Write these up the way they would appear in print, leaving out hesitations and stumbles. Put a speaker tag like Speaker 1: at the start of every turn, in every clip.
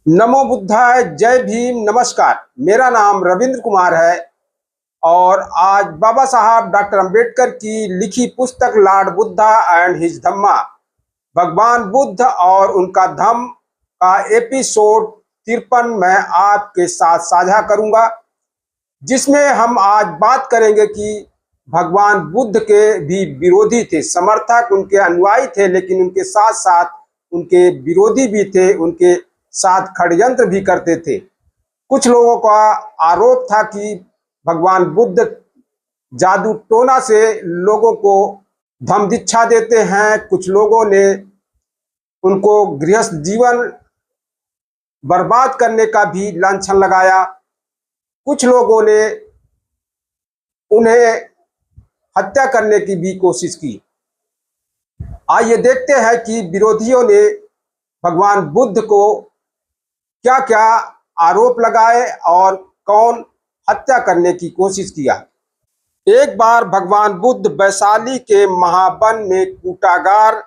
Speaker 1: नमो बुद्धाय, जय भीम, नमस्कार। मेरा नाम रविंद्र कुमार है और आज बाबा साहब डॉक्टर अंबेडकर की लिखी पुस्तक लॉर्ड बुद्धा एंड हिज धम्मा, भगवान बुद्ध और उनका धम्म का एपिसोड 53 मैं आपके साथ साझा करूंगा, जिसमें हम आज बात करेंगे कि भगवान बुद्ध के भी विरोधी थे, समर्थक उनके अनुयायी थे, लेकिन उनके साथ साथ उनके विरोधी भी थे, उनके साथ षड्यंत्र भी करते थे। कुछ लोगों का आरोप था कि भगवान बुद्ध जादू टोना से लोगों को धम्म दीक्षा देते हैं। कुछ लोगों ने उनको गृहस्थ जीवन बर्बाद करने का भी लांछन लगाया। कुछ लोगों ने उन्हें हत्या करने की भी कोशिश की। आइए देखते हैं कि विरोधियों ने भगवान बुद्ध को क्या क्या आरोप लगाए और कौन हत्या करने की कोशिश किया। एक बार भगवान बुद्ध वैशाली के महावन में कूटागार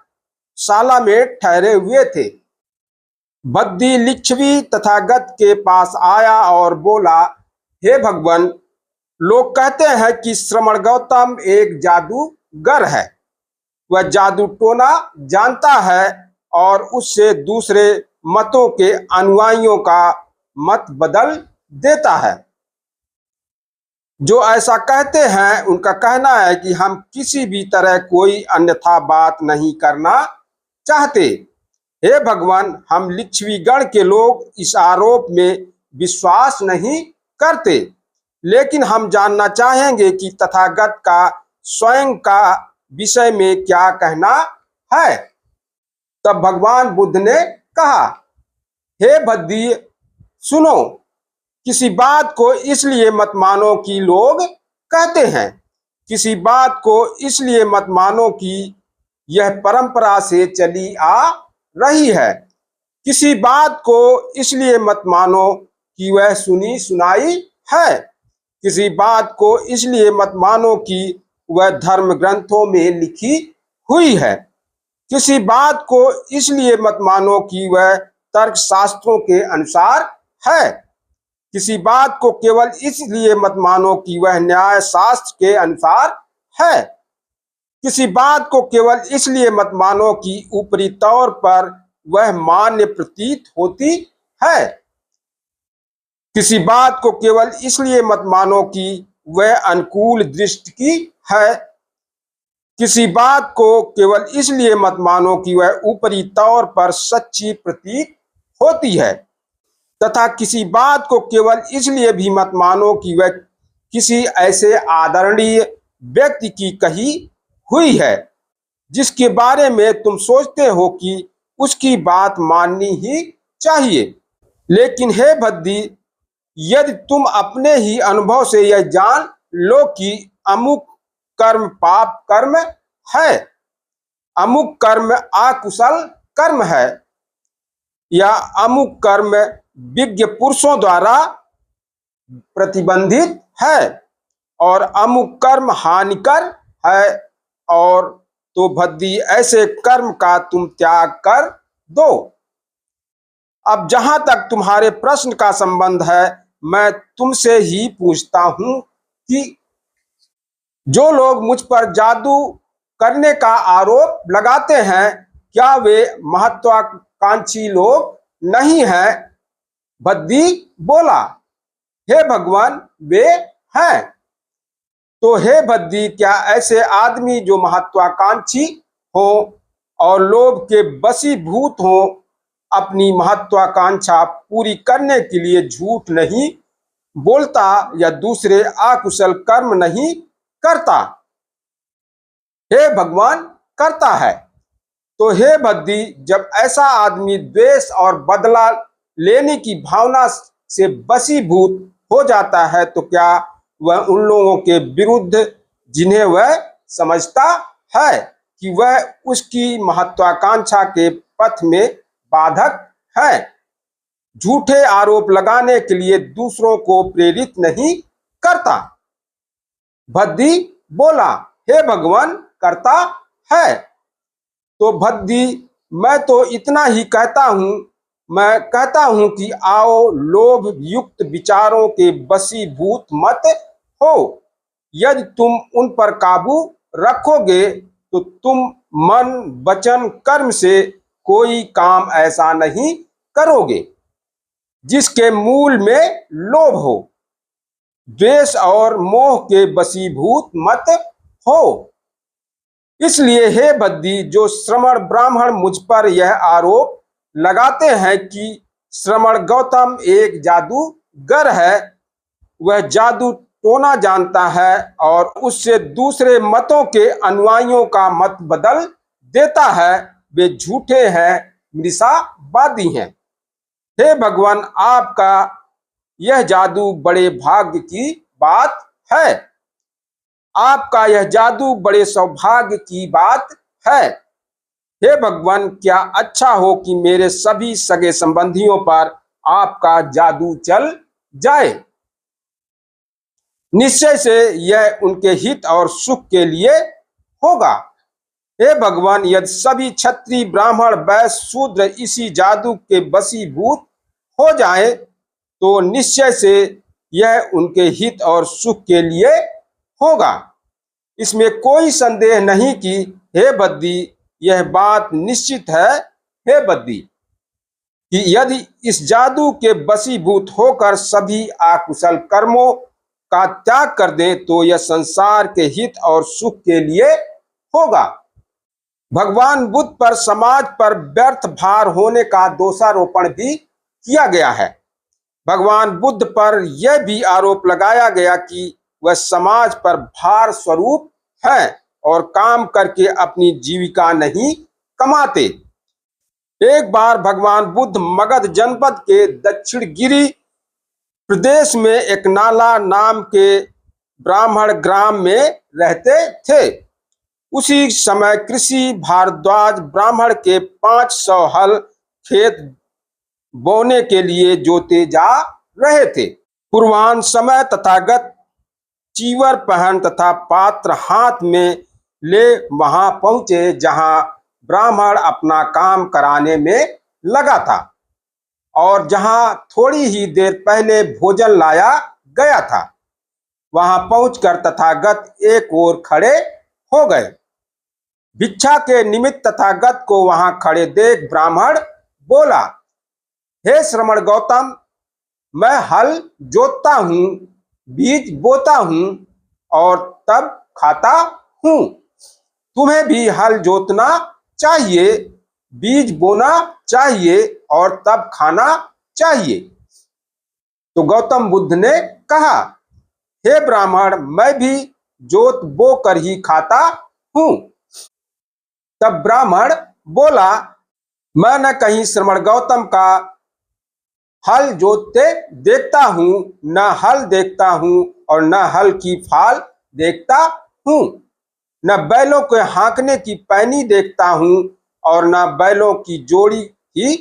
Speaker 1: शाला में ठहरे हुए थे। बद्दी लिच्छवी तथागत के पास आया और बोला, हे भगवान, लोग कहते हैं कि श्रमण गौतम एक जादूगर है। वह जादू टोना जानता है और उससे दूसरे मतों के अनुयायियों का मत बदल देता है। जो ऐसा कहते हैं उनका कहना है कि हम किसी भी तरह कोई अन्यथा बात नहीं करना चाहते। हे भगवान, हम लिच्छवीगण के लोग इस आरोप में विश्वास नहीं करते, लेकिन हम जानना चाहेंगे कि तथागत का स्वयं का विषय में क्या कहना है। तब भगवान बुद्ध ने कहा, हे बद्दी, सुनो, किसी बात को इसलिए मत मानो कि लोग कहते हैं। किसी बात को इसलिए मत मानो कि यह परंपरा से चली आ रही है। किसी बात को इसलिए मत मानो कि वह सुनी सुनाई है। किसी बात को इसलिए मत मानो कि वह धर्म ग्रंथों में लिखी हुई है। किसी बात को इसलिए मत मानो कि वह तर्क शास्त्रों के अनुसार है। किसी बात को केवल इसलिए मत मानो कि वह न्याय शास्त्र के अनुसार है। किसी बात को केवल इसलिए मत मानो कि ऊपरी तौर पर वह मान्य प्रतीत होती है। किसी बात को केवल इसलिए मत मानो कि वह अनुकूल दृष्टि की है। किसी बात को केवल इसलिए मत मानो कि वह ऊपरी तौर पर सच्ची प्रतीत होती है, तथा किसी बात को केवल इसलिए भी मत मानो कि वह किसी ऐसे आदरणीय व्यक्ति की कही हुई है जिसके बारे में तुम सोचते हो कि उसकी बात माननी ही चाहिए। लेकिन हे बद्दी, यदि तुम अपने ही अनुभव से यह जान लो कि अमुक कर्म पाप कर्म है, अमुक कर्म अकुशल कर्म है, या अमुक कर्म विज्ञ पुरुषों द्वारा प्रतिबंधित है और अमुक कर्म हानिकर है, और तो बद्दी ऐसे कर्म का तुम त्याग कर दो। अब जहां तक तुम्हारे प्रश्न का संबंध है, मैं तुमसे ही पूछता हूं कि जो लोग मुझ पर जादू करने का आरोप लगाते हैं, क्या वे महत्वाकांक्षी लोग नहीं हैं? बद्दी बोला, हे भगवान, वे हैं। तो हे बद्दी, क्या ऐसे आदमी जो महत्वाकांक्षी हो और लोभ के वशीभूत हो, अपनी महत्वाकांक्षा पूरी करने के लिए झूठ नहीं बोलता या दूसरे अकुशल कर्म नहीं करता? हे भगवान, करता है। तो हे बद्दी, जब ऐसा आदमी द्वेष और बदला लेने की भावना से वशीभूत हो जाता है, तो क्या वह उन लोगों के विरुद्ध जिन्हें वह समझता है कि वह उसकी महत्वाकांक्षा के पथ में बाधक है, झूठे आरोप लगाने के लिए दूसरों को प्रेरित नहीं करता? बद्दी बोला, हे भगवान, करता है। तो बद्दी, मैं तो इतना ही कहता हूं मैं कहता हूं कि आओ, लोभ युक्त विचारों के वशीभूत मत हो। यदि तुम उन पर काबू रखोगे तो तुम मन, वचन, कर्म से कोई काम ऐसा नहीं करोगे जिसके मूल में लोभ हो। द्वेष और मोह के वशीभूत मत हो। इसलिए हे बद्दी, जो श्रमण ब्राह्मण मुझ पर यह आरोप लगाते हैं कि श्रमण गौतम एक जादूगर है, वह जादू टोना जानता है और उससे दूसरे मतों के अनुयायियों का मत बदल देता है, वे झूठे हैं, मृषावादी हैं। हे भगवान, आपका यह जादू बड़े भाग्य की बात है। आपका यह जादू बड़े सौभाग्य की बात है। हे भगवान, क्या अच्छा हो कि मेरे सभी सगे संबंधियों पर आपका जादू चल जाए। निश्चय से यह उनके हित और सुख के लिए होगा। हे भगवान, यदि सभी क्षत्रिय, ब्राह्मण, वैश्य, शूद्र इसी जादू के वशीभूत हो जाए तो निश्चय से यह उनके हित और सुख के लिए होगा। इसमें कोई संदेह नहीं कि हे बद्दी, यह बात निश्चित है हे बद्दी, कि यदि इस जादू के वशीभूत होकर सभी अकुशल कर्मों का त्याग कर दें तो यह संसार के हित और सुख के लिए होगा। भगवान बुद्ध पर समाज पर व्यर्थ भार होने का दोषारोपण भी किया गया है। भगवान बुद्ध पर यह भी आरोप लगाया गया कि वह समाज पर भार स्वरूप है और काम करके अपनी जीविका नहीं कमाते। एक बार भगवान बुद्ध मगध जनपद के दक्षिणगिरी प्रदेश में एक नाला नाम के ब्राह्मण ग्राम में रहते थे। उसी समय कृषि भारद्वाज ब्राह्मण के 500 हल खेत बोने के लिए जोते जा रहे थे। पूर्वाह्न समय तथागत चीवर पहन तथा पात्र हाथ में ले वहां पहुंचे जहां ब्राह्मण अपना काम कराने में लगा था और जहां थोड़ी ही देर पहले भोजन लाया गया था। वहां पहुंचकर तथागत एक ओर खड़े हो गए। भिक्षा के निमित्त तथागत को वहां खड़े देख ब्राह्मण बोला, हे श्रमण गौतम, मैं हल जोतता हूं, बीज बोता हूं और तब खाता हूं। तुम्हें भी हल जोतना चाहिए, बीज बोना चाहिए और तब खाना चाहिए। तो गौतम बुद्ध ने कहा, हे ब्राह्मण, मैं भी जोत बो कर ही खाता हूं। तब ब्राह्मण बोला, मैं न कहीं श्रमण गौतम का हल जोतते देखता हूं, न हल देखता हूं और न हल की फाल देखता हूं, न बैलों के हाँकने की पैनी देखता हूं और न बैलों की जोड़ी ही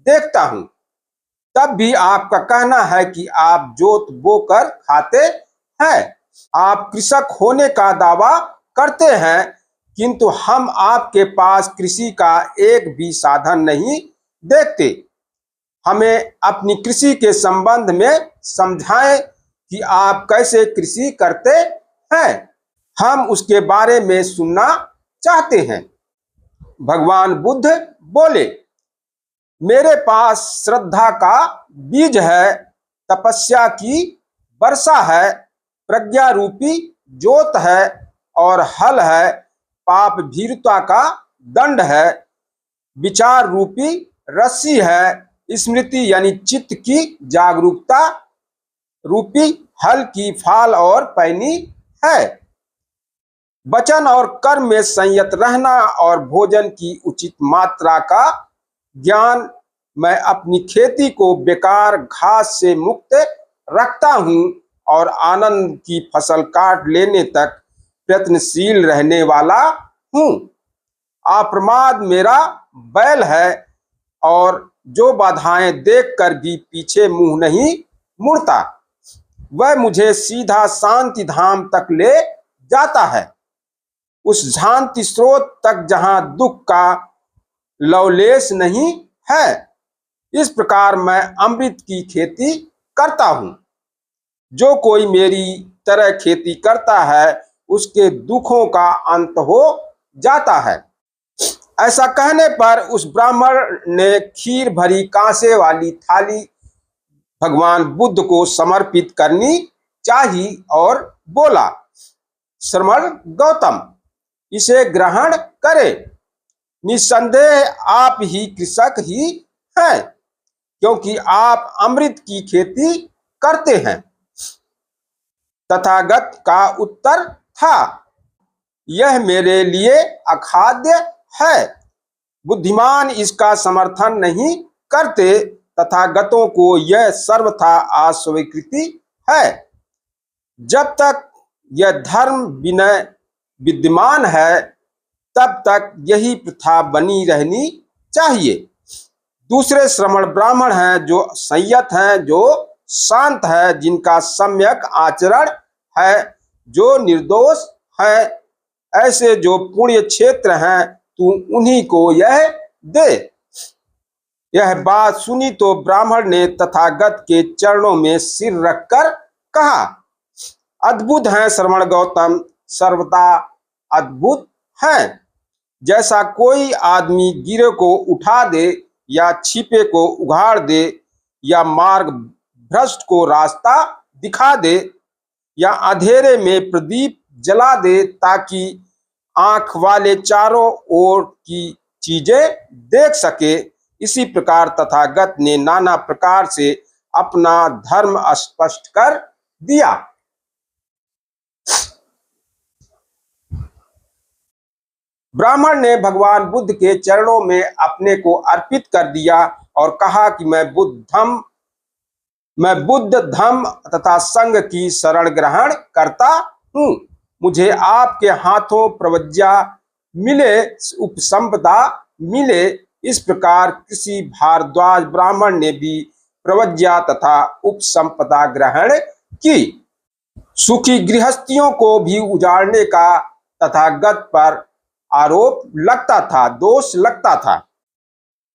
Speaker 1: देखता हूं। तब भी आपका कहना है कि आप जोत बोकर खाते हैं। आप कृषक होने का दावा करते हैं, किंतु हम आपके पास कृषि का एक भी साधन नहीं देखते। हमें अपनी कृषि के संबंध में समझाएं कि आप कैसे कृषि करते हैं, हम उसके बारे में सुनना चाहते हैं। भगवान बुद्ध बोले, मेरे पास श्रद्धा का बीज है, तपस्या की वर्षा है, प्रज्ञा रूपी जोत है और हल है, पाप भीरुता का दंड है, विचार रूपी रस्सी है, स्मृति यानी चित्त की जागरूकता रूपी हल की फाल और पैनी है। वचन और कर्म में संयत रहना और भोजन की उचित मात्रा का ज्ञान। मैं अपनी खेती को बेकार घास से मुक्त रखता हूं और आनंद की फसल काट लेने तक प्रयत्नशील रहने वाला हूं। अप्रमाद मेरा बैल है और जो बाधाएं देखकर भी पीछे मुंह नहीं मुड़ता, वह मुझे सीधा शांति धाम तक ले जाता है, उस शांति स्रोत तक जहां दुख का लवलेश नहीं है। इस प्रकार मैं अमृत की खेती करता हूं। जो कोई मेरी तरह खेती करता है उसके दुखों का अंत हो जाता है। ऐसा कहने पर उस ब्राह्मण ने खीर भरी कांसे वाली थाली भगवान बुद्ध को समर्पित करनी चाहिए और बोला, श्रमण गौतम, इसे ग्रहण करें। निस्संदेह आप ही कृषक ही हैं, क्योंकि आप अमृत की खेती करते हैं। तथागत का उत्तर था, यह मेरे लिए अखाद्य है। बुद्धिमान इसका समर्थन नहीं करते। तथागतों को यह सर्वथा अस्वीकृति है। जब तक यह धर्म विनय विद्यमान है तब तक यही प्रथा बनी रहनी चाहिए। दूसरे श्रमण ब्राह्मण हैं जो संयत हैं, जो शांत है, जिनका सम्यक आचरण है, जो निर्दोष है, ऐसे जो पुण्य क्षेत्र हैं, तू उन्हीं को यह दे। यह बात सुनी तो ब्राह्मण ने तथागत के चरणों में सिर रखकर कहा, अद्भुत हैं श्रमण गौतम, सर्वदा अद्भुत हैं। जैसा कोई आदमी गिरे को उठा दे या छिपे को उघाड़ दे या मार्ग भ्रष्ट को रास्ता दिखा दे या अंधेरे में प्रदीप जला दे ताकि आंख वाले चारों ओर की चीजें देख सके, इसी प्रकार तथागत ने नाना प्रकार से अपना धर्म स्पष्ट कर दिया। ब्राह्मण ने भगवान बुद्ध के चरणों में अपने को अर्पित कर दिया और कहा कि मैं बुद्ध धम्म तथा संघ की शरण ग्रहण करता हूँ। मुझे आपके हाथों प्रवज्ञा मिले, उपसंपदा मिले। इस प्रकार किसी भारद्वाज ब्राह्मण ने भी प्रवज्ञा तथा उपसंपदा ग्रहण की। सुखी गृहस्थियों को भी उजाड़ने का तथागत पर आरोप लगता था, दोष लगता था।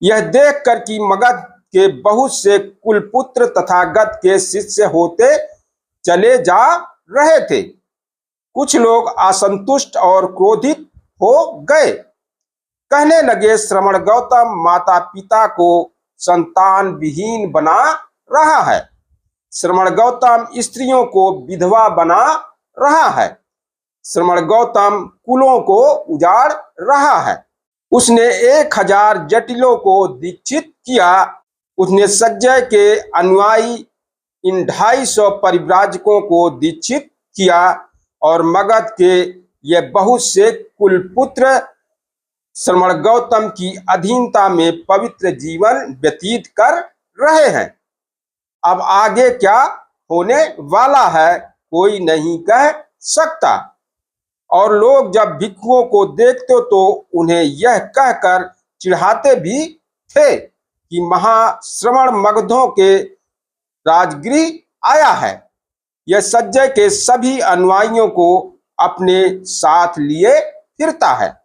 Speaker 1: यह देखकर कि मगध के बहुत से कुलपुत्र तथागत के शिष्य होते चले जा रहे थे, कुछ लोग असंतुष्ट और क्रोधित हो गए। कहने लगे, श्रमण गौतम माता पिता को संतान विहीन बना रहा है। श्रमण गौतम स्त्रियों को विधवा बना रहा है। श्रमण गौतम कुलों को उजाड़ रहा है। उसने 1000 जटिलों को दीक्षित किया। उसने सज्जय के अनुयायी इन 250 परिव्राजकों को दीक्षित किया और मगध के ये बहुत से कुलपुत्र श्रमण गौतम की अधीनता में पवित्र जीवन व्यतीत कर रहे हैं। अब आगे क्या होने वाला है कोई नहीं कह सकता। और लोग जब भिक्षुओं को देखते तो उन्हें यह कहकर चिढ़ाते भी थे कि महाश्रमण मगधों के राजगृह आया है। यह सज्जय के सभी अनुयायियों को अपने साथ लिए फिरता है।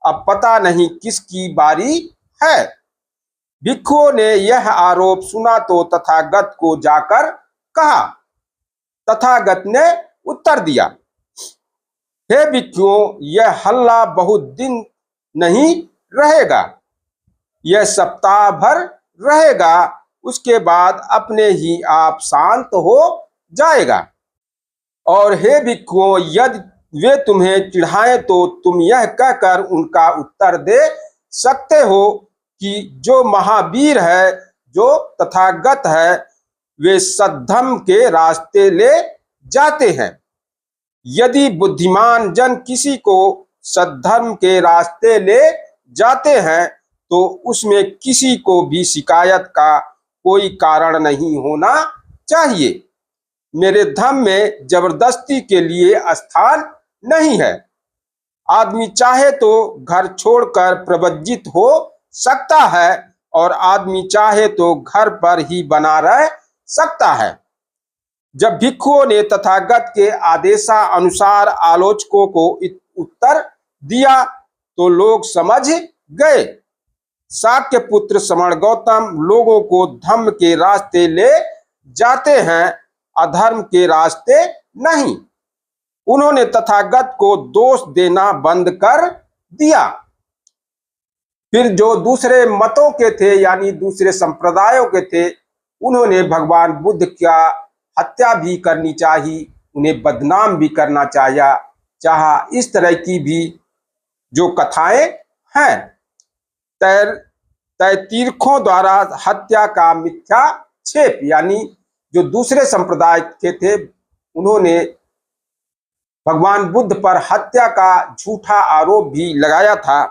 Speaker 1: अब पता नहीं किसकी बारी है। भिक्षुओं ने यह आरोप सुना तो तथागत को जाकर कहा। तथागत ने उत्तर दिया, हे भिक्षुओं, यह हल्ला बहुत दिन नहीं रहेगा, यह सप्ताह भर रहेगा, उसके बाद अपने ही आप शांत हो जाएगा। और हे भिक्षुओं, यदि वे तुम्हें चिढ़ाएं तो तुम यह कहकर उनका उत्तर दे सकते हो कि जो महावीर है, जो तथागत है, वे सद्धर्म के रास्ते ले जाते हैं। यदि बुद्धिमान जन किसी को सद्धर्म के रास्ते ले जाते हैं तो उसमें किसी को भी शिकायत का कोई कारण नहीं होना चाहिए। मेरे धर्म में जबरदस्ती के लिए स्थान नहीं है। आदमी चाहे तो घर छोड़कर प्रव्रजित हो सकता है और आदमी चाहे तो घर पर ही बना रह सकता है। जब भिक्षुओं ने तथागत के आदेशानुसार आलोचकों को उत्तर दिया तो लोग समझ गए। शाक्य पुत्र श्रवण गौतम लोगों को धम्म के रास्ते ले जाते हैं, अधर्म के रास्ते नहीं। उन्होंने तथागत को दोष देना बंद कर दिया। फिर जो दूसरे मतों के थे यानी दूसरे संप्रदायों के थे, उन्होंने भगवान बुद्ध का हत्या भी करनी चाहिए, उन्हें बदनाम भी करना चाहा। इस तरह की भी जो कथाएं हैं, तैतीरखों द्वारा हत्या का मिथ्याक्षेप यानी जो दूसरे संप्रदाय के थे, उन्होंने भगवान बुद्ध पर हत्या का झूठा आरोप भी लगाया था।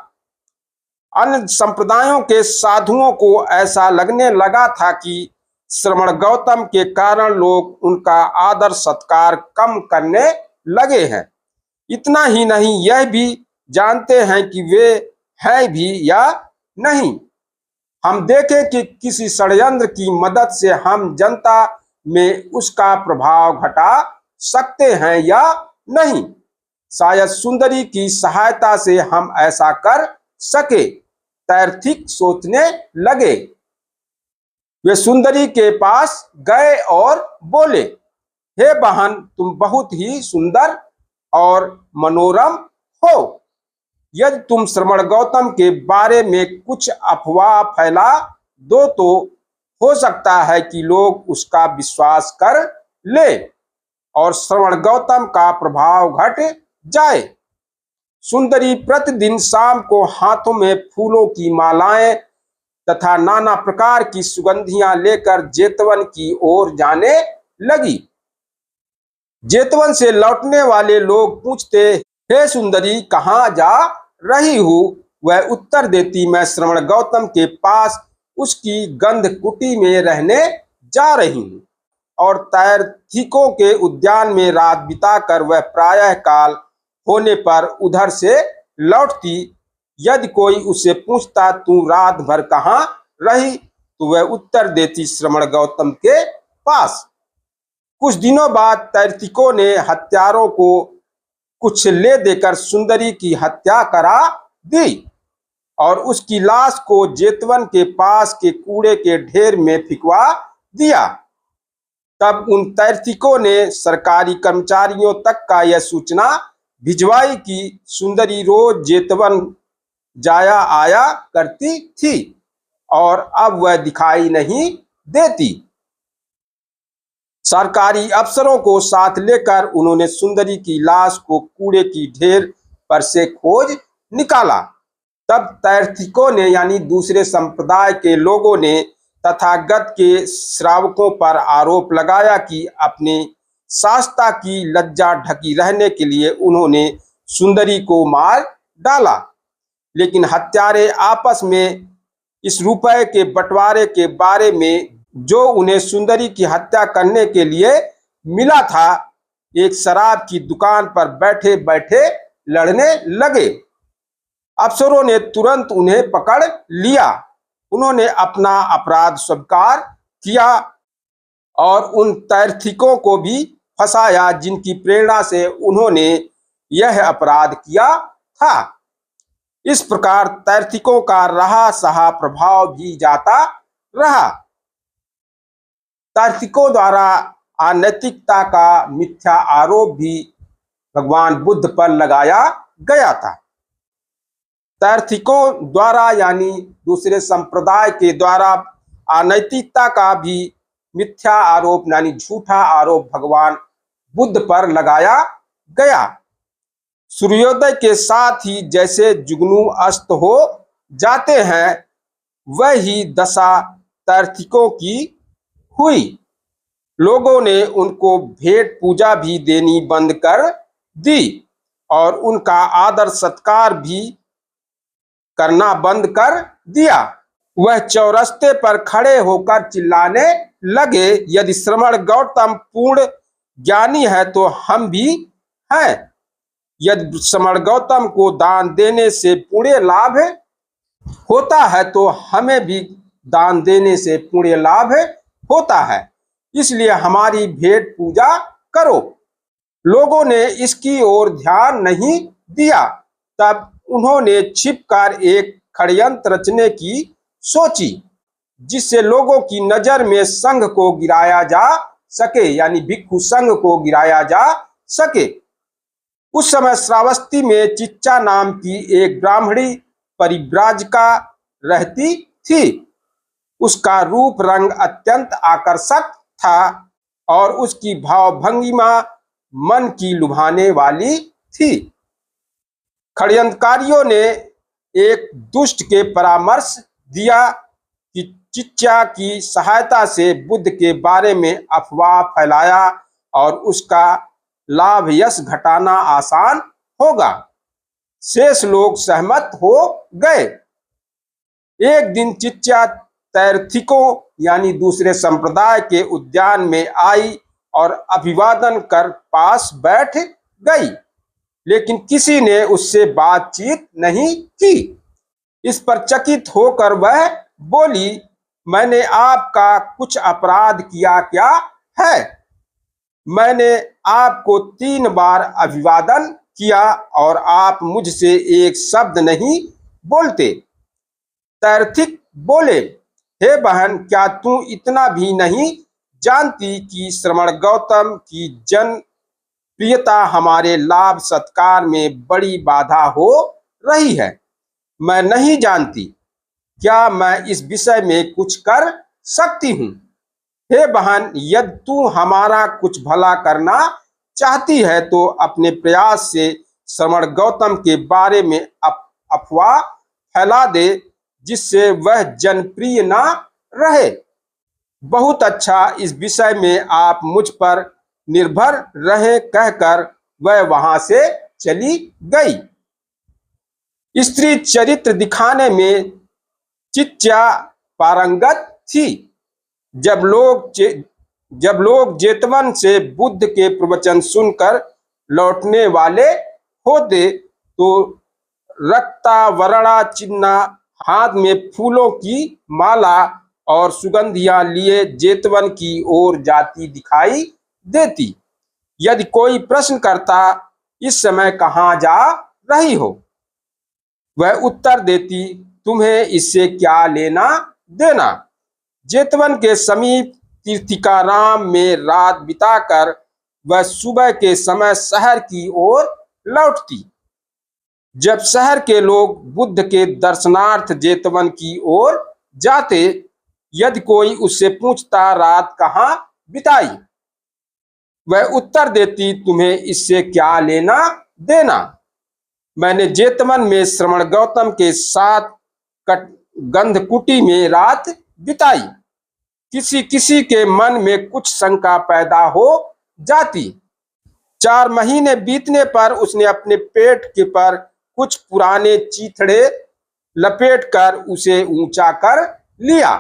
Speaker 1: अन्य संप्रदायों के साधुओं को ऐसा लगने लगा था कि श्रवण गौतम के कारण लोग उनका आदर सत्कार कम करने लगे हैं। इतना ही नहीं, यह भी जानते हैं कि वे हैं भी या नहीं। हम देखें कि किसी षड्यंत्र की मदद से हम जनता में उसका प्रभाव घटा सकते हैं या नहीं। शायद सुंदरी की सहायता से हम ऐसा कर सके। तैर्थिक सोचने लगे। वे सुंदरी के पास गए और बोले, हे बहन, तुम बहुत ही सुंदर और मनोरम हो। यदि तुम श्रवण गौतम के बारे में कुछ अफवाह फैला दो तो हो सकता है कि लोग उसका विश्वास कर ले और श्रवण गौतम का प्रभाव घट जाए। सुंदरी प्रतिदिन शाम को हाथों में फूलों की मालाएं तथा नाना प्रकार की सुगंधियां लेकर जेतवन की ओर जाने लगी। जेतवन से लौटने वाले लोग पूछते, हे सुंदरी, कहाँ जा रही हो? वह उत्तर देती, मैं श्रवण गौतम के पास उसकी गंध कुटी में रहने जा रही हूँ। और तैर्थिकों के उद्यान में रात बिताकर वह प्रायः काल होने पर उधर से लौटती। यदि कोई उससे पूछता, तू रात भर कहाँ रही, तो वह उत्तर देती, श्रवण गौतम के पास। कुछ दिनों बाद तैर्थिकों ने हत्यारों को कुछ ले देकर सुंदरी की हत्या करा दी और उसकी लाश को जेतवन के पास के कूड़े के ढेर में फिकवा दिया। तब उन तैर्थिकों ने सरकारी कर्मचारियों तक का यह सूचना भिजवाई कि सुंदरी रोज जेतवन जाया आया करती थी और अब वह दिखाई नहीं देती। सरकारी अफसरों को साथ लेकर उन्होंने सुंदरी की लाश को कूड़े की ढेर पर से खोज निकाला। तब तैर्थिकों ने यानी दूसरे संप्रदाय के लोगों ने तथागत के श्रावकों पर आरोप लगाया कि अपने शास्ता की लज्जा ढकी रहने के लिए उन्होंने सुंदरी को मार डाला। लेकिन हत्यारे आपस में इस रुपए के बंटवारे के बारे में जो उन्हें सुंदरी की हत्या करने के लिए मिला था, एक शराब की दुकान पर बैठे बैठे लड़ने लगे। अफसरों ने तुरंत उन्हें पकड़ लिया। उन्होंने अपना अपराध स्वीकार किया और उन तैर्थिकों को भी फंसाया जिनकी प्रेरणा से उन्होंने यह अपराध किया था। इस प्रकार तैर्थिकों का रहा सहा प्रभाव भी जाता रहा। तैर्थिकों द्वारा अनैतिकता का मिथ्या आरोप भी भगवान बुद्ध पर लगाया गया था। तैर्थिकों द्वारा यानी दूसरे संप्रदाय के द्वारा अनैतिकता का भी मिथ्या आरोप यानी झूठा आरोप भगवान बुद्ध पर लगाया गया। सूर्योदय के साथ ही जैसे जुगनू अस्त हो जाते हैं, वही दशा तैर्थिकों की हुई। लोगों ने उनको भेंट पूजा भी देनी बंद कर दी और उनका आदर सत्कार भी करना बंद कर दिया। वह चौरस्ते पर खड़े होकर चिल्लाने लगे, यदि श्रवण गौतम पूर्ण ज्ञानी है तो हम भी हैं। यदि श्रवण गौतम को दान देने से पुण्य लाभ होता है तो हमें भी दान देने से पुण्य लाभ होता है, इसलिए हमारी भेंट पूजा करो। लोगों ने इसकी ओर ध्यान नहीं दिया। तब उन्होंने छिपकर एक षड्यंत्र रचने की सोची, जिससे लोगों की नजर में संघ को गिराया जा सके, यानी भिक्षु संघ को गिराया जा सके। उस समय श्रावस्ती में चिच्चा नाम की एक ब्राह्मणी परिव्राजिका रहती थी। उसका रूप रंग अत्यंत आकर्षक था और उसकी भाव भंगिमा मन की लुभाने वाली थी। षड्यंत्रकारियों ने एक दुष्ट के परामर्श दिया कि चिच्चा की सहायता से बुद्ध के बारे में अफवाह फैलाया और उसका लाभ यश घटाना आसान होगा। शेष लोग सहमत हो गए। एक दिन चिच्चा तैर्थिकों यानी दूसरे संप्रदाय के उद्यान में आई और अभिवादन कर पास बैठ गई, लेकिन किसी ने उससे बातचीत नहीं की। इस पर चकित होकर वह बोली, मैंने आपका कुछ अपराध किया क्या है? मैंने आपको 3 बार अभिवादन किया और आप मुझसे एक शब्द नहीं बोलते। तैर्थिक बोले, हे बहन, क्या तू इतना भी नहीं जानती कि श्रमण गौतम की जनप्रियता हमारे लाभ सत्कार में बड़ी बाधा हो रही है? मैं नहीं जानती। क्या मैं इस विषय में कुछ कर सकती हूँ? हे बहन, यदि तू हमारा कुछ भला करना चाहती है तो अपने प्रयास से श्रमण गौतम के बारे में अफवाह फैला दे, जिससे वह जनप्रिय ना रहे। बहुत अच्छा, इस विषय में आप मुझ पर निर्भर रहे, कहकर वह वहां से चली गई। स्त्री चरित्र दिखाने में चिच्चा पारंगत थी। जब लोग जेतवन से बुद्ध के प्रवचन सुनकर लौटने वाले होते तो रक्तावरणा चिन्ना हाथ में फूलों की माला और सुगंधियां लिए जेतवन की ओर जाती दिखाई देती। यदि कोई प्रश्न करता, इस समय कहाँ जा रही हो, वह उत्तर देती, तुम्हें इससे क्या लेना देना। जेतवन के समीप तीर्थिकाराम में रात बिताकर वह सुबह के समय शहर की ओर लौटती। जब शहर के लोग बुद्ध के दर्शनार्थ जेतवन की ओर जाते, यदि कोई उससे पूछता, रात कहाँ बिताई, वह उत्तर देती, तुम्हें इससे क्या लेना देना। मैंने जेतवन में श्रमण गौतम के साथ गंधकुटी में रात बिताई। किसी किसी के मन में कुछ शंका पैदा हो जाती। 4 महीने बीतने पर उसने अपने पेट के पर कुछ पुराने चीथड़े लपेटकर उसे ऊंचा कर लिया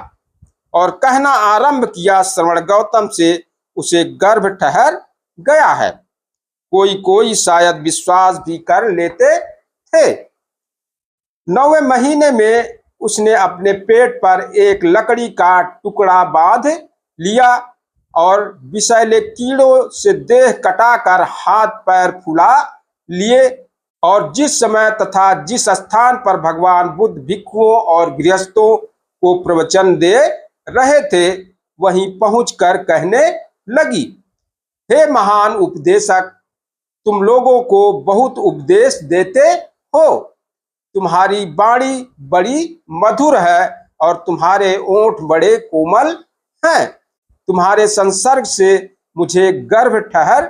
Speaker 1: और कहना आरंभ किया, श्रवण गौतम से उसे गर्भ ठहर गया है। कोई कोई शायद विश्वास भी कर लेते थे। 9वें महीने में उसने अपने पेट पर एक लकड़ी का टुकड़ा बांध लिया और विषैले कीड़ों से देह कटाकर हाथ पैर फुला लिए और जिस समय तथा जिस स्थान पर भगवान बुद्ध भिक्षुओं और गृहस्थों को प्रवचन दे रहे थे, वहीं पहुंचकर कहने लगी, हे महान उपदेशक, तुम लोगों को बहुत उपदेश देते हो। तुम्हारी वाणी बड़ी मधुर है और तुम्हारे ओंठ बड़े कोमल हैं। तुम्हारे संसर्ग से मुझे गर्भ ठहर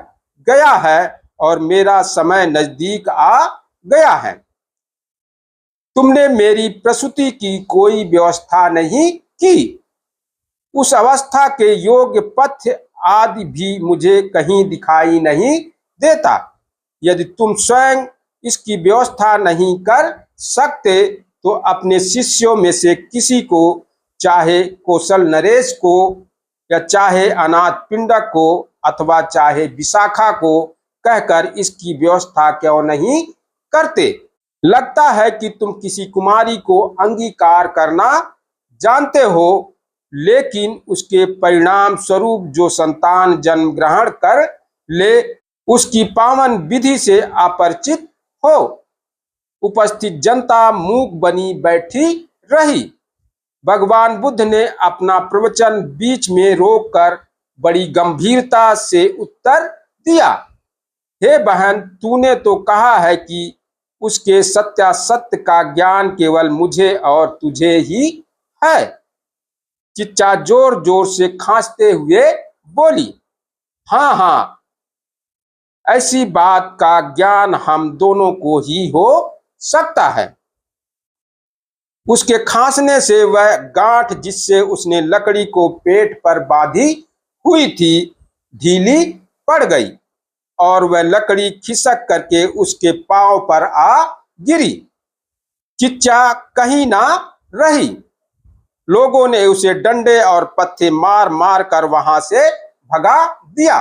Speaker 1: गया है और मेरा समय नजदीक आ गया है। तुमने मेरी प्रसूति की कोई व्यवस्था नहीं की। उस अवस्था के योग्य पथ्य आदि भी मुझे कहीं दिखाई नहीं देता। यदि तुम स्वयं इसकी व्यवस्था नहीं कर सकते तो अपने शिष्यों में से किसी को, चाहे कौशल नरेश को या चाहे अनाथ पिंडक को अथवा चाहे विशाखा को, कहकर इसकी व्यवस्था क्यों नहीं करते। लगता है कि तुम किसी कुमारी को अंगीकार करना जानते हो, लेकिन उसके परिणाम स्वरूप जो संतान जन्म ग्रहण कर ले उसकी पावन विधि से अपरिचित हो। उपस्थित जनता मूक बनी बैठी रही। भगवान बुद्ध ने अपना प्रवचन बीच में रोककर बड़ी गंभीरता से उत्तर दिया, हे बहन, तूने तो कहा है कि उसके सत्यासत्य का ज्ञान केवल मुझे और तुझे ही है। चिच्चा जोर जोर से खांसते हुए बोली, हाँ हाँ, ऐसी बात का ज्ञान हम दोनों को ही हो सकता है। उसके खांसने से वह गांठ जिससे उसने लकड़ी को पेट पर बांधी हुई थी ढीली पड़ गई और वह लकड़ी खिसक करके उसके पांव पर आ गिरी। चिच्चा कहीं ना रही। लोगों ने उसे डंडे और पत्थे मार मार कर वहां से भगा दिया।